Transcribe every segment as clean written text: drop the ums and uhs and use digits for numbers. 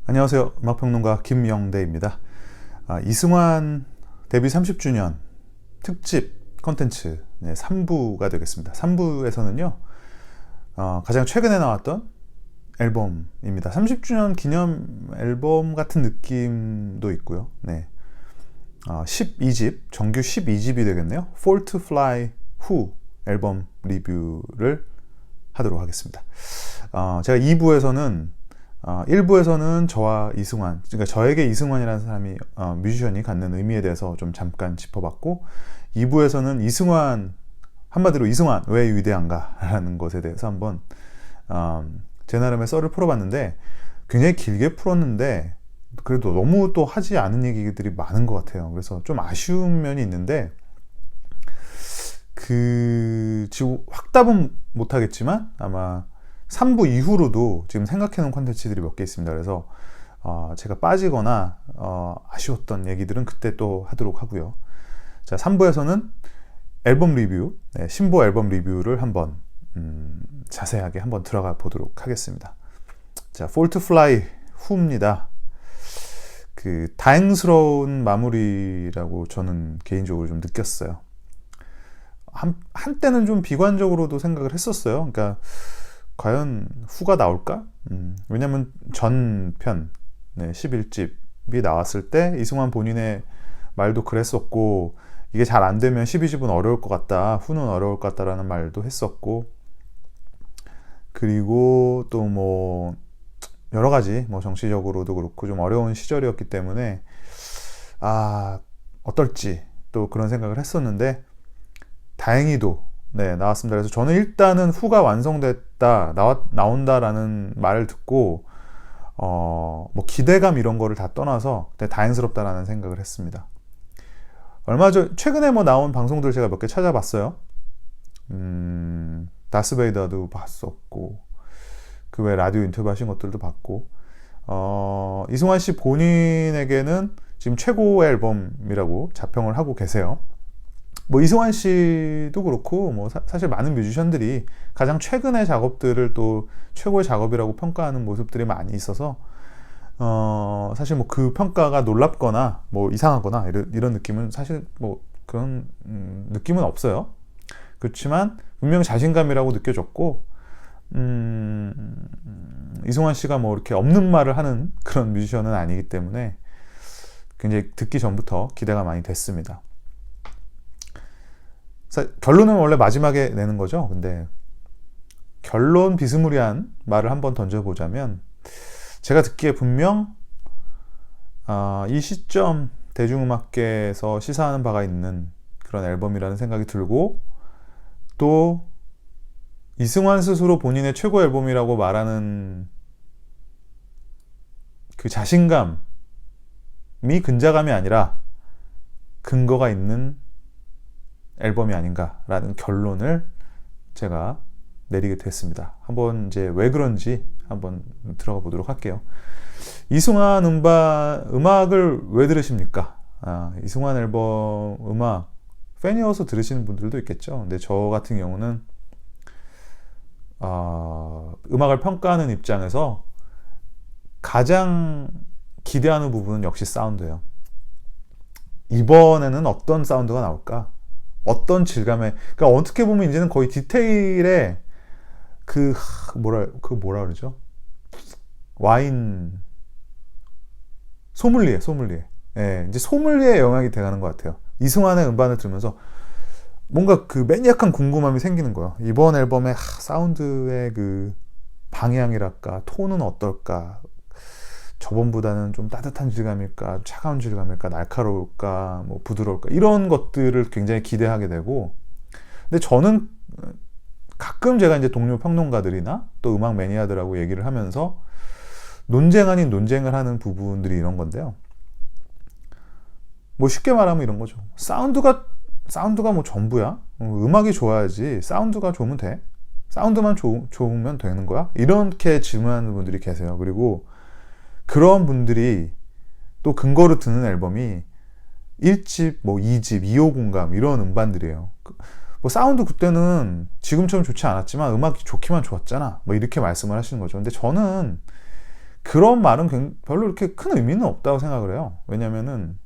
안녕하세요. 음악평론가 김영대입니다. 이승환 데뷔 30주년 특집 컨텐츠 3부가 되겠습니다. 3부에서는요 가장 최근에 나왔던 앨범입니다. 30주년 기념 앨범 같은 느낌도 있고요. 12집, 정규 12집이 되겠네요. Fall to Fly Who 앨범 리뷰를 하도록 하겠습니다. 제가 2부에서는 1부에서는 저와 이승환, 그러니까 저에게 이승환이라는 사람이 뮤지션이 갖는 의미에 대해서 좀 잠깐 짚어봤고, 2부에서는 이승환, 한마디로 이승환 왜 위대한가 라는 것에 대해서 한번 제 나름의 썰을 풀어봤는데, 굉장히 길게 풀었는데 그래도 너무 또 하지 않은 얘기들이 많은 것 같아요. 그래서 좀 아쉬운 면이 있는데, 지금 확답은 못하겠지만 아마 3부 이후로도 지금 생각해놓은 콘텐츠들이 몇 개 있습니다. 그래서 제가 빠지거나 아쉬웠던 얘기들은 그때 또 하도록 하고요. 자, 3부에서는 앨범 리뷰, 신보 앨범 리뷰를 한번 자세하게 한번 들어가 보도록 하겠습니다. 자, Fall to Fly Who입니다. 다행스러운 마무리라고 저는 개인적으로 좀 느꼈어요. 한때는 좀 비관적으로도 생각을 했었어요. 그러니까 과연 후가 나올까? 왜냐면 전편 11집이 나왔을 때 이승환 본인의 말도 그랬었고, 이게 잘 안 되면 12집은 어려울 것 같다, 후는 어려울 것 같다라는 말도 했었고, 그리고 또 뭐 여러 가지 정치적으로도 그렇고 좀 어려운 시절이었기 때문에 어떨지 또 그런 생각을 했었는데, 다행히도 나왔습니다. 그래서 저는 일단은 후가 완성됐다, 나온다라는 말을 듣고 뭐 기대감 이런 거를 다 떠나서 다행스럽다라는 생각을 했습니다. 최근에 나온 방송들 제가 몇 개 찾아봤어요. 다스베이더도 봤었고, 그 외 라디오 인터뷰 하신 것들도 봤고, 이승환 씨 본인에게는 지금 최고의 앨범이라고 자평을 하고 계세요. 이승환 씨도 그렇고 사실 많은 뮤지션들이 가장 최근의 작업들을 또 최고의 작업이라고 평가하는 모습들이 많이 있어서 사실 그 평가가 놀랍거나 이상하거나 이런 느낌은 사실 그런 느낌은 없어요. 그렇지만 분명히 자신감이라고 느껴졌고, 이승환 씨가 이렇게 없는 말을 하는 그런 뮤지션은 아니기 때문에 굉장히 듣기 전부터 기대가 많이 됐습니다. 결론은 원래 마지막에 내는 거죠. 근데 결론 비스무리한 말을 한번 던져보자면, 제가 듣기에 분명 이 시점 대중음악계에서 시사하는 바가 있는 그런 앨범이라는 생각이 들고, 또 이승환 스스로 본인의 최고 앨범이라고 말하는 그 자신감이 근자감이 아니라 근거가 있는 앨범이 아닌가라는 결론을 제가 내리게 됐습니다. 한번 이제 왜 그런지 한번 들어가 보도록 할게요. 이승환 음악을 왜 들으십니까? 이승환 앨범 음악 팬이어서 들으시는 분들도 있겠죠. 근데 저 같은 경우는 음악을 평가하는 입장에서 가장 기대하는 부분은 역시 사운드예요. 이번에는 어떤 사운드가 나올까? 어떤 질감의, 그러니까 어떻게 보면 이제는 거의 디테일에 뭐라 그러죠? 와인 소믈리에. 이제 소믈리에 영향이 돼가는 것 같아요. 이승환의 음반을 들으면서 뭔가 매니악한 궁금함이 생기는 거예요. 이번 앨범의 사운드의 방향이랄까, 톤은 어떨까? 저번보다는 좀 따뜻한 질감일까, 차가운 질감일까, 날카로울까, 부드러울까, 이런 것들을 굉장히 기대하게 되고, 근데 저는 가끔 제가 이제 동료 평론가들이나 또 음악 매니아들하고 얘기를 하면서 논쟁 아닌 논쟁을 하는 부분들이 이런 건데요. 쉽게 말하면 이런 거죠. 사운드가 전부야? 음악이 좋아야지 사운드가 좋으면 돼? 사운드만 좋으면 되는 거야? 이렇게 질문하는 분들이 계세요. 그리고 그런 분들이 또 근거로 듣는 앨범이 1집, 뭐 2집, 2호 공감 이런 음반들이에요. 뭐 사운드 그때는 지금처럼 좋지 않았지만 음악이 좋기만 좋았잖아, 뭐 이렇게 말씀을 하시는 거죠. 근데 저는 그런 말은 별로 이렇게 큰 의미는 없다고 생각을 해요. 왜냐면은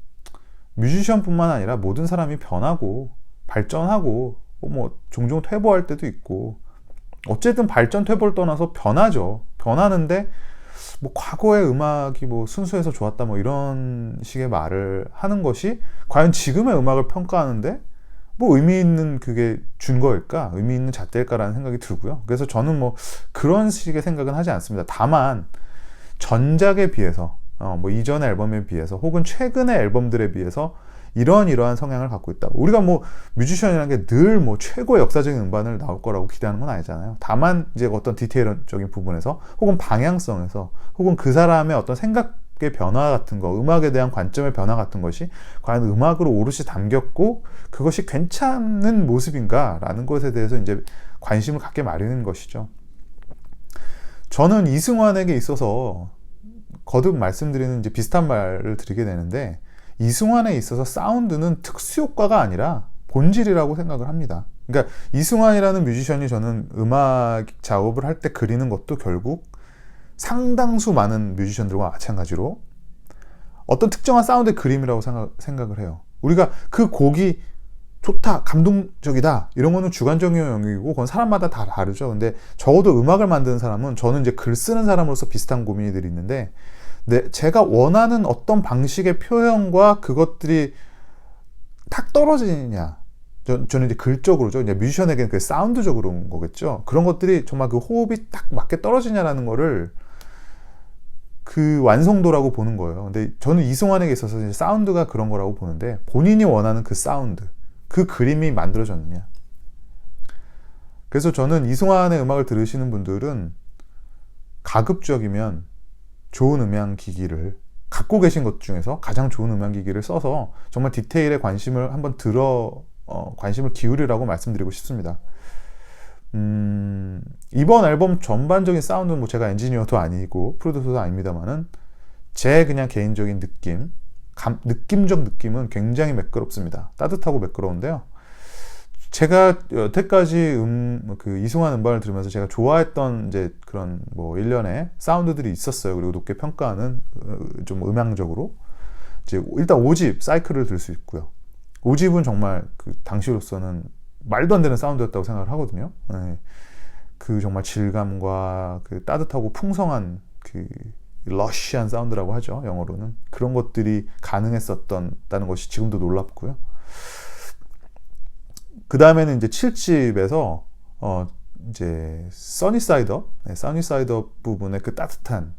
뮤지션뿐만 아니라 모든 사람이 변하고 발전하고 뭐 종종 퇴보할 때도 있고, 어쨌든 발전 퇴보를 떠나서 변하죠. 변하는데 뭐 과거의 음악이 뭐 순수해서 좋았다 뭐 이런 식의 말을 하는 것이 과연 지금의 음악을 평가하는데 뭐 의미 있는 그게 준 거일까, 의미 있는 잣대일까라는 생각이 들고요. 그래서 저는 뭐 그런 식의 생각은 하지 않습니다. 다만 전작에 비해서 뭐 이전의 앨범에 비해서 혹은 최근의 앨범들에 비해서 이러한 성향을 갖고 있다. 우리가 뭐 뮤지션이라는 게 늘 뭐 최고의 역사적인 음반을 나올 거라고 기대하는 건 아니잖아요. 다만 이제 어떤 디테일적인 부분에서 혹은 방향성에서 혹은 그 사람의 어떤 생각의 변화 같은 거, 음악에 대한 관점의 변화 같은 것이 과연 음악으로 오롯이 담겼고 그것이 괜찮은 모습인가 라는 것에 대해서 이제 관심을 갖게 마련인 것이죠. 저는 이승환에게 있어서 거듭 말씀드리는 이제 비슷한 말을 드리게 되는데, 이승환에 있어서 사운드는 특수효과가 아니라 본질이라고 생각을 합니다. 그러니까 이승환이라는 뮤지션이 저는 음악 작업을 할 때 그리는 것도 결국 상당수 많은 뮤지션들과 마찬가지로 어떤 특정한 사운드의 그림이라고 생각을 해요. 우리가 그 곡이 좋다, 감동적이다 이런 거는 주관적인 영역이고 그건 사람마다 다 다르죠. 근데 적어도 음악을 만드는 사람은, 저는 이제 글 쓰는 사람으로서 비슷한 고민들이 있는데, 제가 원하는 어떤 방식의 표현과 그것들이 딱 떨어지느냐, 저는 이제 글적으로죠. 이제 뮤지션에게는 그 사운드적으로인 거겠죠. 그런 것들이 정말 그 호흡이 딱 맞게 떨어지냐라는 거를 그 완성도라고 보는 거예요. 근데 저는 이승환에게 있어서 이제 사운드가 그런 거라고 보는데, 본인이 원하는 그 사운드, 그 그림이 만들어졌느냐. 그래서 저는 이승환의 음악을 들으시는 분들은 가급적이면 좋은 음향기기를 갖고 계신 것 중에서 가장 좋은 음향기기를 써서 정말 디테일에 관심을 한번 관심을 기울이라고 말씀드리고 싶습니다. 이번 앨범 전반적인 사운드는 뭐 제가 엔지니어도 아니고 프로듀서도 아닙니다만은 제 그냥 개인적인 느낌적 느낌은 굉장히 매끄럽습니다. 따뜻하고 매끄러운데요. 제가 여태까지 그 이승환 음반을 들으면서 제가 좋아했던 이제 그런 뭐 일련의 사운드들이 있었어요. 그리고 높게 평가하는 좀 음향적으로 이제 일단 5집 사이클을 들을 수 있고요. 5집은 정말 그 당시로서는 말도 안 되는 사운드였다고 생각을 하거든요. 네. 그 정말 질감과 그 따뜻하고 풍성한 그 러시한 사운드라고 하죠, 영어로는. 그런 것들이 가능했었다는 것이 지금도 놀랍고요. 그 다음에는 이제 7집에서 이제 써니사이더 부분의 그 따뜻한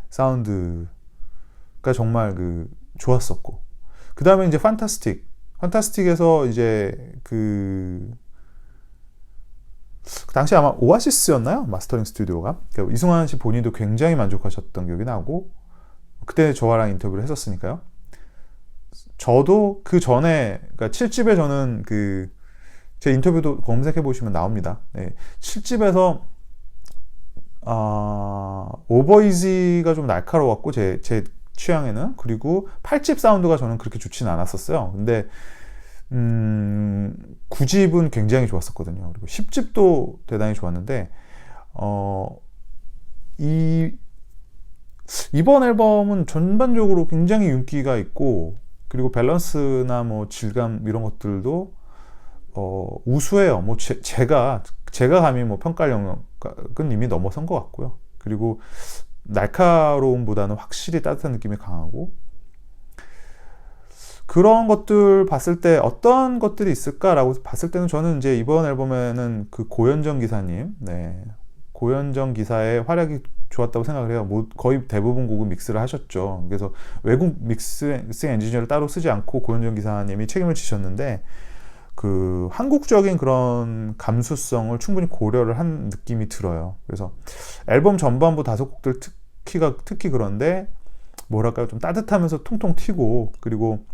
사운드가 정말 그 좋았었고, 그 다음에 이제 판타스틱에서 이제 그 당시 아마 오아시스였나요? 마스터링 스튜디오가. 그러니까 이승환 씨 본인도 굉장히 만족하셨던 기억이 나고, 그때 저와랑 인터뷰를 했었으니까요. 저도 그 전에, 그러니까 7집에 저는 제 인터뷰도 검색해 보시면 나옵니다. 네. 7집에서 오버이지가 좀 날카로웠고 제 취향에는, 그리고 8집 사운드가 저는 그렇게 좋지는 않았었어요. 근데 9집은 굉장히 좋았었거든요. 그리고 10집도 대단히 좋았는데 이번 앨범은 전반적으로 굉장히 윤기가 있고, 그리고 밸런스나 뭐 질감 이런 것들도 우수해요. 뭐 제가 감히 뭐 평가할 영역은 이미 넘어선 것 같고요. 그리고 날카로움보다는 확실히 따뜻한 느낌이 강하고, 그런 것들 봤을 때 어떤 것들이 있을까라고 봤을 때는 저는 이제 이번 앨범에는 그 고현정 기사님, 고현정 기사의 활약이 좋았다고 생각을 해요. 뭐 거의 대부분 곡은 믹스를 하셨죠. 그래서 외국 믹스 엔지니어를 따로 쓰지 않고 고현정 기사님이 책임을 지셨는데, 그 한국적인 그런 감수성을 충분히 고려를 한 느낌이 들어요. 그래서 앨범 전반부 5곡들 특히 그런데 뭐랄까요, 좀 따뜻하면서 통통 튀고, 그리고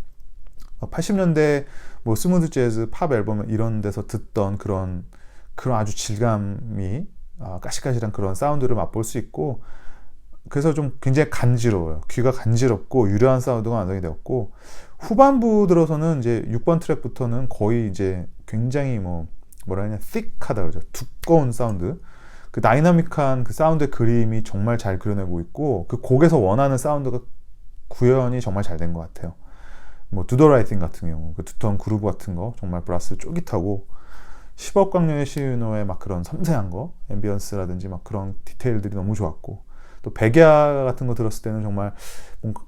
80년대 뭐 스무드 재즈 팝 앨범 이런 데서 듣던 그런 아주 질감이 까실까실한 그런 사운드를 맛볼 수 있고, 그래서 좀 굉장히 간지러워요. 귀가 간지럽고 유려한 사운드가 완성이 되었고, 후반부 들어서는 이제 6번 트랙부터는 거의 이제 굉장히 뭐라 하냐, thick하다 그러죠. 두꺼운 사운드. 그 다이나믹한 그 사운드의 그림이 정말 잘 그려내고 있고, 그 곡에서 원하는 사운드가 구현이 정말 잘 된 것 같아요. 뭐 Do the Right Thing 같은 경우, 그 두터운 그루브 같은 거 정말 브라스 쫄깃하고, 10억 광년의 시은호의 막 그런 섬세한 거, 앰비언스라든지 막 그런 디테일들이 너무 좋았고, 또 백야 같은 거 들었을 때는 정말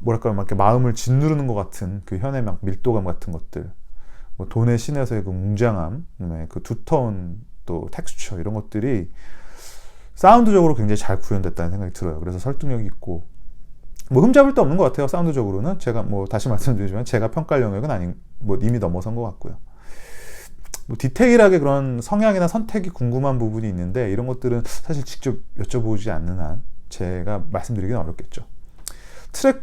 뭐랄까 막 이렇게 마음을 짓누르는 것 같은 그 현의 막 밀도감 같은 것들, 뭐 돈의 신에서의 그 웅장함, 그 두터운 또 텍스처, 이런 것들이 사운드적으로 굉장히 잘 구현됐다는 생각이 들어요. 그래서 설득력이 있고, 뭐 흠잡을 데 없는 것 같아요. 사운드적으로는 제가 뭐 다시 말씀드리지만 제가 평가할 영역은 아닌, 뭐 이미 넘어선 것 같고요. 뭐 디테일하게 그런 성향이나 선택이 궁금한 부분이 있는데, 이런 것들은 사실 직접 여쭤보지 않는 한 제가 말씀드리기는 어렵겠죠. 트랙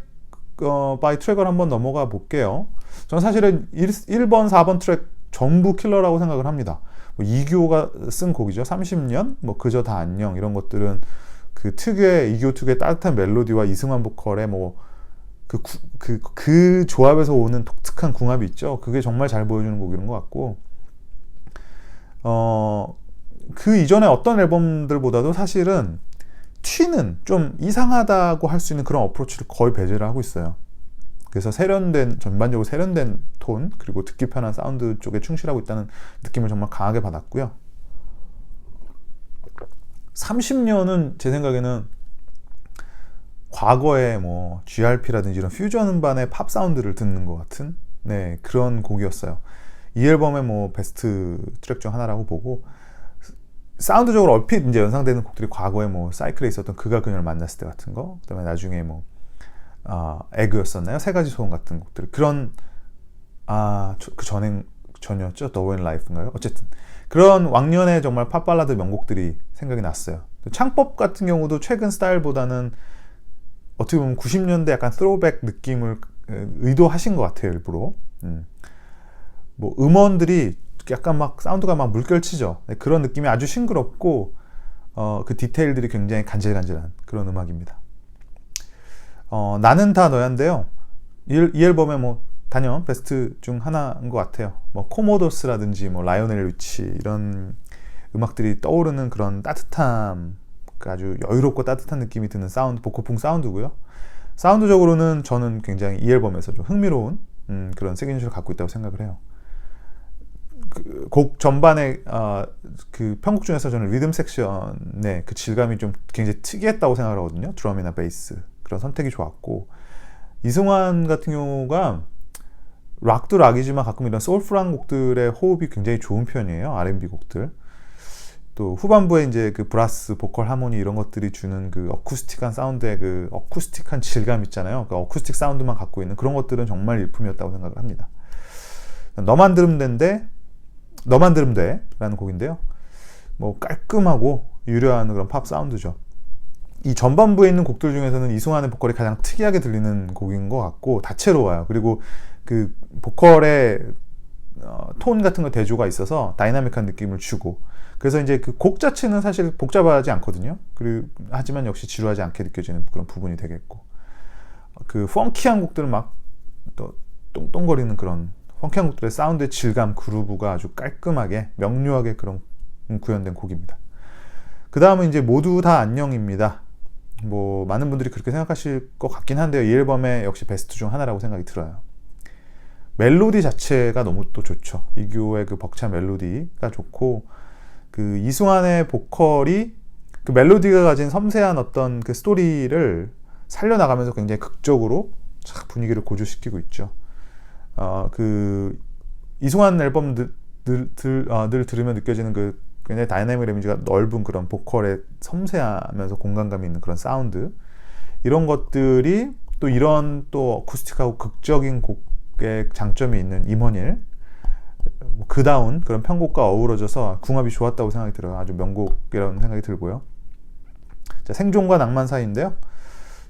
바이 트랙을 한번 넘어가 볼게요. 저는 사실은 1번, 4번 트랙 전부 킬러라고 생각을 합니다. 뭐 이규호가 쓴 곡이죠. 30년, 뭐 그저 다 안녕, 이런 것들은 이규호 특유의 따뜻한 멜로디와 이승환 보컬의 뭐 그 조합에서 오는 독특한 궁합이 있죠. 그게 정말 잘 보여주는 곡인 것 같고, 그 이전에 어떤 앨범들보다도 사실은 튀는 좀 이상하다고 할 수 있는 그런 어프로치를 거의 배제를 하고 있어요. 그래서 전반적으로 세련된 톤, 그리고 듣기 편한 사운드 쪽에 충실하고 있다는 느낌을 정말 강하게 받았고요. 30년은 제 생각에는 과거에 뭐 GRP라든지 이런 퓨전 음반의 팝 사운드를 듣는 것 같은, 네, 그런 곡이었어요. 이 앨범의 뭐 베스트 트랙 중 하나라고 보고, 사운드적으로 얼핏 이제 연상되는 곡들이 과거에 뭐 사이클에 있었던 그가 그녀를 만났을 때 같은 거, 그다음에 나중에 뭐 에그였었나요? 세 가지 소원 같은 곡들, 그런 그 전이었죠? The Way in Life인가요? 어쨌든 그런 왕년의 정말 팝 발라드 명곡들이 생각이 났어요. 창법 같은 경우도 최근 스타일보다는 어떻게 보면 90년대 약간 스로우백 느낌을 의도하신 것 같아요, 일부러. 뭐 음원들이 약간 막 사운드가 막 물결치죠. 그런 느낌이 아주 싱그럽고, 그 디테일들이 굉장히 간질간질한 그런 음악입니다. 나는 다 너야인데요. 이 앨범의 뭐 단연 베스트 중 하나인 것 같아요. 뭐 코모도스라든지 뭐 라이오넬 리치, 이런 음악들이 떠오르는 그런 따뜻함, 아주 여유롭고 따뜻한 느낌이 드는 사운드, 보컬풍 사운드고요. 사운드적으로는 저는 굉장히 이 앨범에서 좀 흥미로운 그런 시그니처를 갖고 있다고 생각을 해요. 곡 전반의 그 편곡 중에서 저는 리듬 섹션의 그 질감이 좀 굉장히 특이했다고 생각을 하거든요. 드럼이나 베이스, 그런 선택이 좋았고, 이승환 같은 경우가 락도 락이지만 가끔 이런 소울풀한 곡들의 호흡이 굉장히 좋은 편이에요. R&B 곡들. 또 후반부에 이제 그 브라스, 보컬 하모니, 이런 것들이 주는 그 어쿠스틱한 사운드의 그 어쿠스틱한 질감 있잖아요. 그 어쿠스틱 사운드만 갖고 있는 그런 것들은 정말 일품이었다고 생각을 합니다. 너만 들으면 돼 라는 곡인데요. 뭐 깔끔하고 유려한 그런 팝 사운드죠. 이 전반부에 있는 곡들 중에서는 이승환의 보컬이 가장 특이하게 들리는 곡인 것 같고, 다채로워요. 그리고 그 보컬의 톤 같은 거 대조가 있어서 다이나믹한 느낌을 주고, 그래서 이제 그 곡 자체는 사실 복잡하지 않거든요. 하지만 역시 지루하지 않게 느껴지는 그런 부분이 되겠고, 그 펑키한 곡들은 막 또 똥똥거리는 그런 펑키한 곡들의 사운드의 질감, 그루브가 아주 깔끔하게 명료하게 그런 구현된 곡입니다. 그 다음은 이제 모두 다 안녕입니다. 뭐 많은 분들이 그렇게 생각하실 것 같긴 한데요. 이 앨범의 역시 베스트 중 하나라고 생각이 들어요. 멜로디 자체가 너무 또 좋죠. 이규호의 그 벅찬 멜로디가 좋고, 그 이승환의 보컬이 그 멜로디가 가진 섬세한 어떤 그 스토리를 살려나가면서 굉장히 극적으로 분위기를 고조시키고 있죠. 그 이승환 앨범 늘 들으면 느껴지는 그 굉장히 다이나믹 레인지가 넓은 그런 보컬의 섬세하면서 공간감이 있는 그런 사운드, 이런 것들이 또 이런 또 어쿠스틱하고 극적인 곡의 장점이 있는 임원일, 그다운 그런 편곡과 어우러져서 궁합이 좋았다고 생각이 들어요. 아주 명곡이라는 생각이 들고요. 자, 생존과 낭만 사이인데요.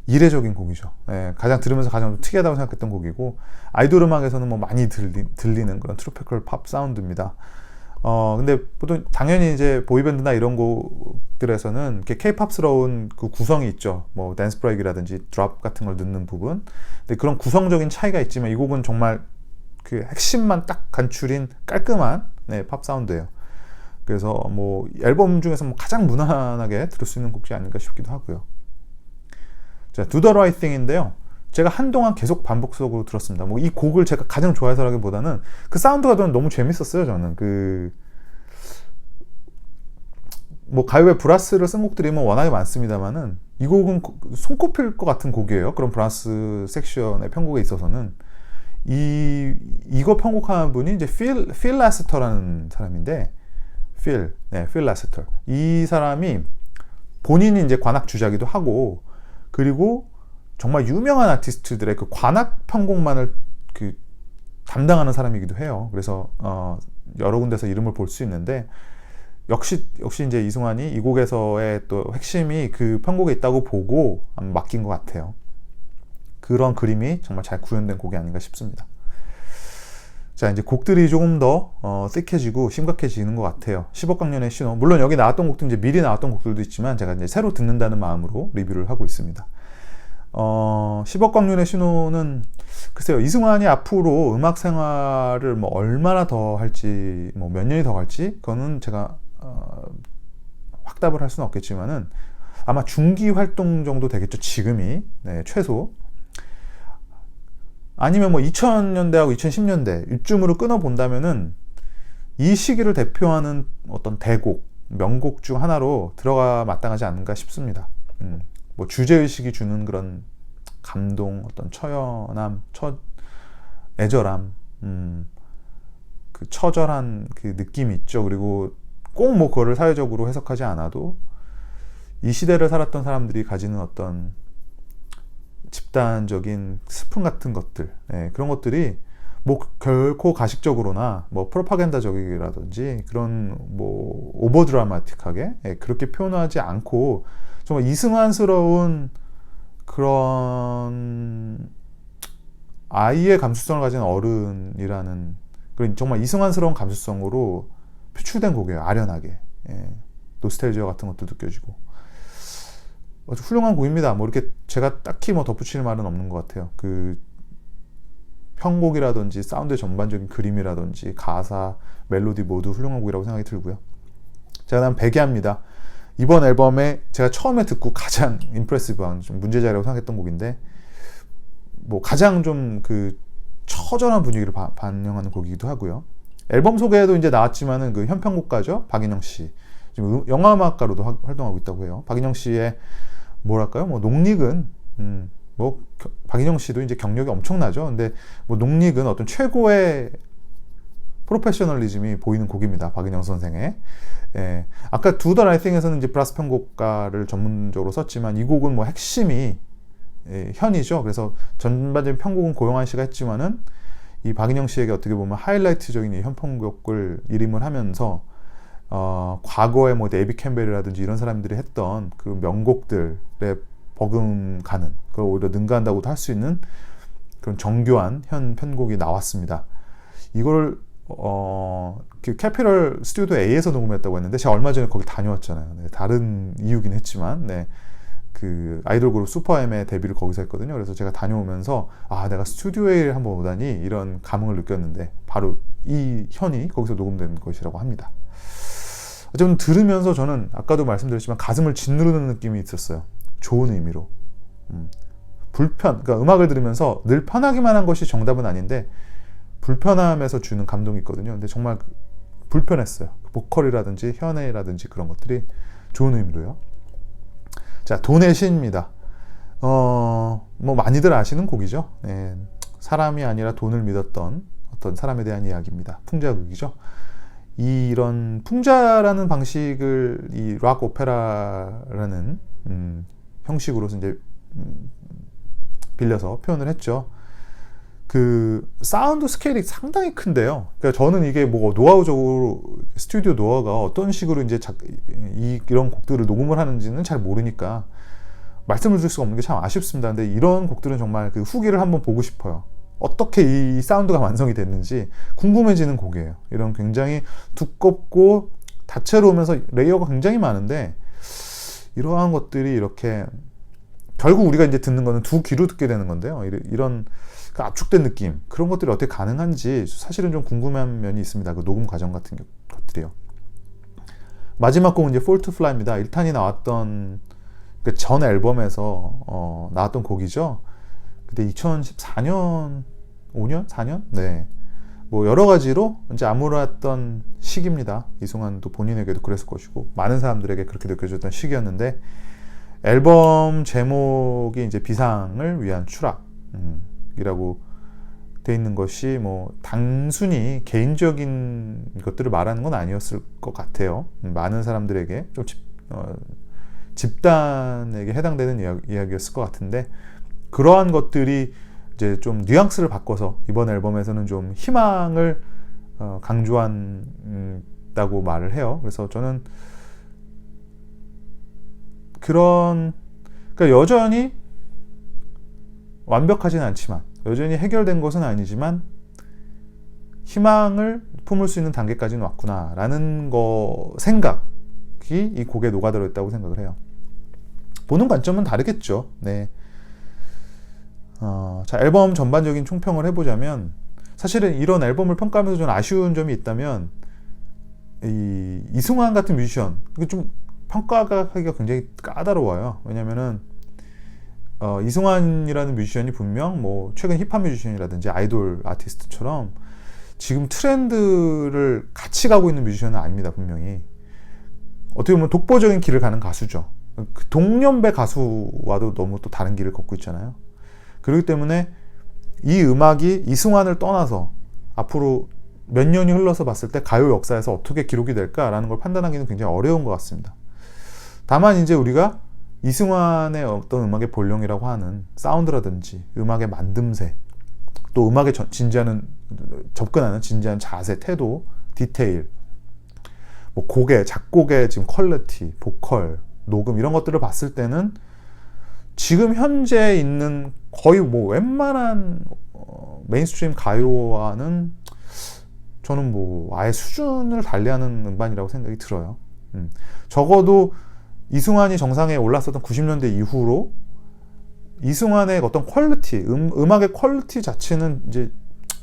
이례적인 곡이죠. 예, 가장 들으면서 가장 특이하다고 생각했던 곡이고, 아이돌 음악에서는 뭐 많이 들리는 그런 트로피컬 팝 사운드입니다. 근데 보통 당연히 이제 보이밴드나 이런 곡들에서는 이렇게 케이팝스러운 그 구성이 있죠. 뭐 댄스 브레이크라든지 드롭 같은 걸 넣는 부분. 근데 그런 구성적인 차이가 있지만 이 곡은 정말 그 핵심만 딱 간추린 깔끔한 네, 팝 사운드예요. 그래서 뭐 앨범 중에서 뭐 가장 무난하게 들을 수 있는 곡이 아닌가 싶기도 하고요. 자, Do the Right Thing인데요. 제가 한동안 계속 반복적으로 들었습니다. 뭐 이 곡을 제가 가장 좋아해서라기보다는 그 사운드가 너무 재밌었어요. 저는 뭐 가요에 브라스를 쓴 곡들이 뭐 워낙에 많습니다만은 이 곡은 손꼽힐 것 같은 곡이에요. 그런 브라스 섹션의 편곡에 있어서는 이거 편곡한 분이 이제 필 라스터라는 사람인데 필 라스터. 이 사람이 본인이 이제 관악 주자기도 하고 그리고 정말 유명한 아티스트들의 그 관악 편곡만을 그 담당하는 사람이기도 해요. 그래서 여러 군데서 이름을 볼 수 있는데 역시 이제 이승환이 이 곡에서의 또 핵심이 그 편곡에 있다고 보고 맡긴 것 같아요. 그런 그림이 정말 잘 구현된 곡이 아닌가 싶습니다. 자, 이제 곡들이 조금 더 thick해지고 심각해지는 것 같아요. 10억 광년의 신호. 물론 여기 나왔던 곡도 이제 미리 나왔던 곡들도 있지만 제가 이제 새로 듣는다는 마음으로 리뷰를 하고 있습니다. 10억 광년의 신호는 글쎄요, 이승환이 앞으로 음악 생활을 뭐 얼마나 더 할지, 뭐 몇 년이 더 갈지, 그거는 제가 확답을 할 수는 없겠지만은 아마 중기 활동 정도 되겠죠. 지금이 최소. 아니면 뭐 2000년대하고 2010년대 이쯤으로 끊어 본다면은 이 시기를 대표하는 어떤 대곡, 명곡 중 하나로 들어가 마땅하지 않은가 싶습니다. 뭐 주제의식이 주는 그런 감동, 어떤 처연함, 애절함, 그 처절한 그 느낌이 있죠. 그리고 꼭 뭐 그거를 사회적으로 해석하지 않아도 이 시대를 살았던 사람들이 가지는 어떤 집단적인 슬픔 같은 것들, 그런 것들이 뭐 결코 가식적으로나 뭐 프로파간다적이라든지 그런 뭐 오버 드라마틱하게 그렇게 표현하지 않고 정말 이승환스러운 그런 아이의 감수성을 가진 어른이라는 그런 정말 이승환스러운 감수성으로 표출된 곡이에요. 아련하게. 노스텔지아 같은 것도 느껴지고 아주 훌륭한 곡입니다. 뭐 이렇게 제가 딱히 뭐 덧붙일 말은 없는 것 같아요. 그 편곡이라든지 사운드의 전반적인 그림이라든지 가사, 멜로디 모두 훌륭한 곡이라고 생각이 들고요. 자, 그다음 백예합니다. 이번 앨범에 제가 처음에 듣고 가장 임프레시브한 좀 문제작이라고 생각했던 곡인데 뭐 가장 좀 그 처절한 분위기를 반영하는 곡이기도 하고요. 앨범 소개에도 이제 나왔지만은 그 현편곡가죠, 박인영 씨. 지금 영화음악가로도 활동하고 있다고 해요. 박인영 씨의 뭐랄까요, 뭐 농익은 뭐 박인영 씨도 이제 경력이 엄청나죠. 근데 뭐 농익은 어떤 최고의 프로페셔널리즘이 보이는 곡입니다. 박인영 선생의. 아까 Do the Right Thing에서는 이제 브라스 편곡가를 전문적으로 썼지만 이 곡은 뭐 핵심이 현이죠. 그래서 전반적인 편곡은 고영한 씨가 했지만은 이 박인영 씨에게 어떻게 보면 하이라이트적인 이 현편곡을 일임을 하면서 과거에 뭐 데이비 캠벨이라든지 이런 사람들이 했던 그 명곡들에 버금가는 그걸 오히려 능가한다고도 할 수 있는 그런 정교한 편곡이 나왔습니다. 이걸 그 캐피럴 스튜디오 A에서 녹음했다고 했는데 제가 얼마 전에 거기 다녀왔잖아요. 다른 이유긴 했지만 그 아이돌 그룹 슈퍼엠의 데뷔를 거기서 했거든요. 그래서 제가 다녀오면서 내가 스튜디오 A를 한번 오다니 이런 감흥을 느꼈는데 바로 이 현이 거기서 녹음된 것이라고 합니다. 어쨌든 들으면서 저는 아까도 말씀드렸지만 가슴을 짓누르는 느낌이 있었어요. 좋은 의미로. 그러니까 음악을 들으면서 늘 편하기만 한 것이 정답은 아닌데 불편함에서 주는 감동이 있거든요. 근데 정말 불편했어요. 보컬이라든지 현애라든지 그런 것들이 좋은 의미로요. 자, 돈의 시입니다. 뭐 많이들 아시는 곡이죠. 사람이 아니라 돈을 믿었던 어떤 사람에 대한 이야기입니다. 풍자극이죠. 이런 풍자라는 방식을 이 락 오페라라는 형식으로서 이제 빌려서 표현을 했죠. 그 사운드 스케일이 상당히 큰데요. 그러니까 저는 이게 뭐 노하우적으로 스튜디오 노하우가 어떤 식으로 이제 이런 곡들을 녹음을 하는지는 잘 모르니까 말씀을 드릴 수가 없는 게 참 아쉽습니다. 근데 이런 곡들은 정말 그 후기를 한번 보고 싶어요. 어떻게 이 사운드가 완성이 됐는지 궁금해지는 곡이에요. 이런 굉장히 두껍고 다채로우면서 레이어가 굉장히 많은데 이러한 것들이 이렇게 결국 우리가 이제 듣는 거는 두 귀로 듣게 되는 건데요. 이런 그 압축된 느낌, 그런 것들이 어떻게 가능한지 사실은 좀 궁금한 면이 있습니다. 그 녹음 과정 같은 것들이요. 마지막 곡은 이제 Fall to Fly입니다. 1탄이 나왔던 그 전 앨범에서 나왔던 곡이죠. 그때 2014년, 5년? 4년? 네. 뭐 여러 가지로 이제 암울했던 시기입니다. 이승환도 본인에게도 그랬을 것이고 많은 사람들에게 그렇게 느껴졌던 시기였는데, 앨범 제목이 이제 비상을 위한 추락이라고 돼 있는 것이 뭐 단순히 개인적인 것들을 말하는 건 아니었을 것 같아요. 많은 사람들에게 좀 집단에게 해당되는 이야기였을 것 같은데, 그러한 것들이 이제 좀 뉘앙스를 바꿔서 이번 앨범에서는 좀 희망을 강조한다고 말을 해요. 그래서 저는 그러니까 여전히 완벽하진 않지만, 여전히 해결된 것은 아니지만 희망을 품을 수 있는 단계까지는 왔구나라는 생각이 이 곡에 녹아들어 있다고 생각을 해요. 보는 관점은 다르겠죠. 네. 자, 앨범 전반적인 총평을 해보자면, 사실은 이런 앨범을 평가하면서 좀 아쉬운 점이 있다면, 이승환 같은 뮤지션, 이게 좀 평가가 하기가 굉장히 까다로워요. 왜냐면은 이승환이라는 뮤지션이 분명 뭐 최근 힙합 뮤지션이라든지 아이돌 아티스트처럼 지금 트렌드를 같이 가고 있는 뮤지션은 아닙니다. 분명히 어떻게 보면 독보적인 길을 가는 가수죠. 그 동년배 가수와도 너무 또 다른 길을 걷고 있잖아요. 그렇기 때문에 이 음악이 이승환을 떠나서 앞으로 몇 년이 흘러서 봤을 때 가요 역사에서 어떻게 기록이 될까라는 걸 판단하기는 굉장히 어려운 것 같습니다. 다만 이제 우리가 이승환의 어떤 음악의 본령이라고 하는 사운드라든지 음악의 만듦새, 또 음악에 접근하는 진지한 자세, 태도, 디테일, 뭐 작곡의 지금 퀄리티, 보컬, 녹음 이런 것들을 봤을 때는 지금 현재 있는 거의 뭐 웬만한 메인스트림 가요와는 저는 뭐 아예 수준을 달리하는 음반이라고 생각이 들어요. 적어도 이승환이 정상에 올랐었던 90년대 이후로 이승환의 어떤 퀄리티, 음악의 퀄리티 자체는 이제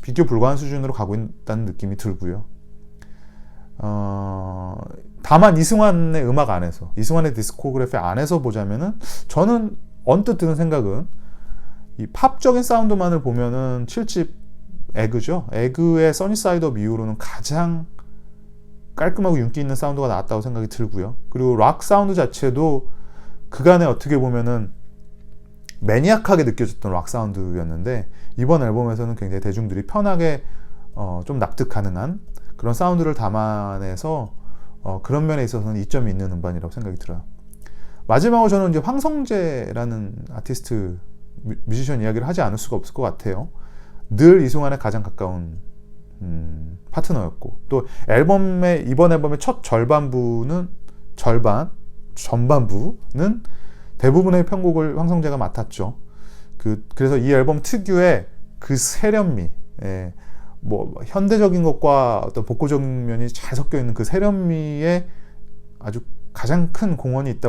비교 불가한 수준으로 가고 있다는 느낌이 들고요. 다만 이승환의 음악 안에서, 이승환의 디스코그래피 안에서 보자면은 저는 언뜻 드는 생각은 이 팝적인 사운드만을 보면은 7집 에그죠. 에그의 써니사이드 업 이후로는 가장 깔끔하고 윤기 있는 사운드가 나왔다고 생각이 들고요. 그리고 락 사운드 자체도 그간에 어떻게 보면은 매니악하게 느껴졌던 락 사운드였는데, 이번 앨범에서는 굉장히 대중들이 편하게 좀 납득 가능한 그런 사운드를 담아내서 그런 면에 있어서는 이점이 있는 음반이라고 생각이 들어요. 마지막으로 저는 이제 황성재라는 아티스트 뮤지션 이야기를 하지 않을 수가 없을 것 같아요. 늘 이승환에 가장 가까운 파트너였고, 또 이번 앨범의 첫 전반부는 대부분의 편곡을 황성재가 맡았죠. 그래서 이 앨범 특유의 그 세련미, 뭐 현대적인 것과 어떤 복고적인 면이 잘 섞여 있는 그 세련미에 아주 가장 큰 공헌을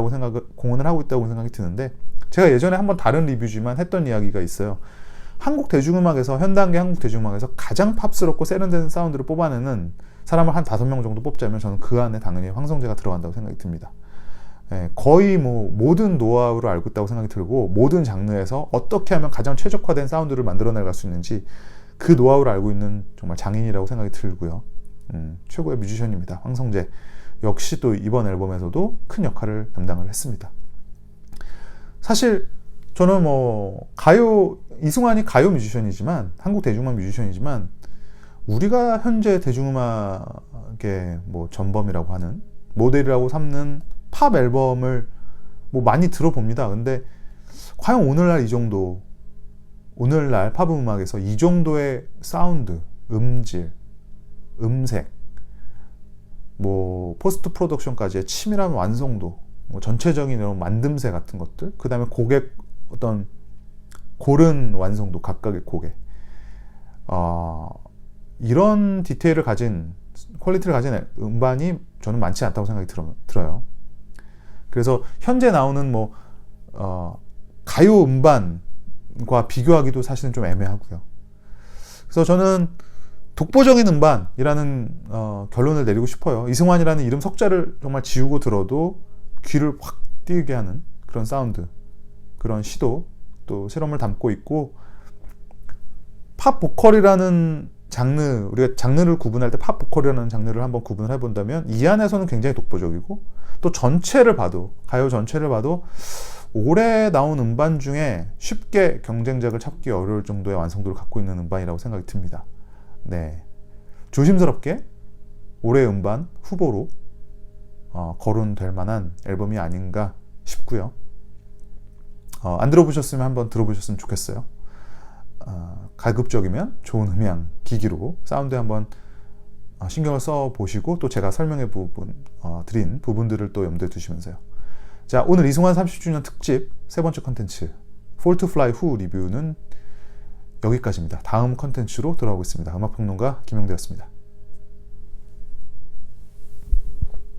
하고 있다고 생각이 드는데, 제가 예전에 한번 다른 리뷰지만 했던 이야기가 있어요. 한국 대중음악에서, 현단계 한국 대중음악에서 가장 팝스럽고 세련된 사운드를 뽑아내는 사람을 한 5명 정도 뽑자면 저는 그 안에 당연히 황성재가 들어간다고 생각이 듭니다. 거의 뭐 모든 노하우를 알고 있다고 생각이 들고, 모든 장르에서 어떻게 하면 가장 최적화된 사운드를 만들어내갈 수 있는지 그 노하우를 알고 있는 정말 장인이라고 생각이 들고요. 최고의 뮤지션입니다. 황성재. 역시 또 이번 앨범에서도 큰 역할을 담당을 했습니다. 사실 저는 뭐 이승환이 가요 뮤지션이지만, 한국 대중음악 뮤지션이지만, 우리가 현재 대중음악의 뭐 전범이라고 하는, 모델이라고 삼는 팝 앨범을 뭐 많이 들어봅니다. 근데 과연 오늘날 팝 음악에서 이 정도의 사운드, 음질, 음색, 뭐 포스트 프로덕션까지의 치밀한 완성도, 뭐 전체적인 이런 만듦새 같은 것들, 그 다음에 곡의 어떤 고른 완성도, 각각의 곡의 이런 디테일을 가진, 퀄리티를 가진 음반이 저는 많지 않다고 생각이 들어요. 그래서 현재 나오는 뭐 가요 음반과 비교하기도 사실은 좀 애매하고요. 그래서 저는 독보적인 음반이라는 결론을 내리고 싶어요. 이승환이라는 이름 석자를 정말 지우고 들어도 귀를 확 띄게 하는 그런 사운드, 그런 시도, 또 실험을 담고 있고, 팝 보컬이라는 장르, 우리가 장르를 구분할 때 팝 보컬이라는 장르를 한번 구분을 해본다면 이 안에서는 굉장히 독보적이고, 또 전체를 봐도, 가요 전체를 봐도 올해 나온 음반 중에 쉽게 경쟁작을 찾기 어려울 정도의 완성도를 갖고 있는 음반이라고 생각이 듭니다. 네, 조심스럽게 올해 음반 후보로 거론될 만한 앨범이 아닌가 싶고요. 안 들어보셨으면 한번 들어보셨으면 좋겠어요. 가급적이면 좋은 음향 기기로 사운드에 한번 신경을 써 보시고, 또 제가 설명해 드린 부분들을 또 염두에 두시면서요. 자, 오늘 이승환 30주년 특집 세 번째 컨텐츠 Fall to Fly Who 리뷰는 여기까지입니다. 다음 컨텐츠로 돌아오겠습니다. 음악평론가 김영대였습니다.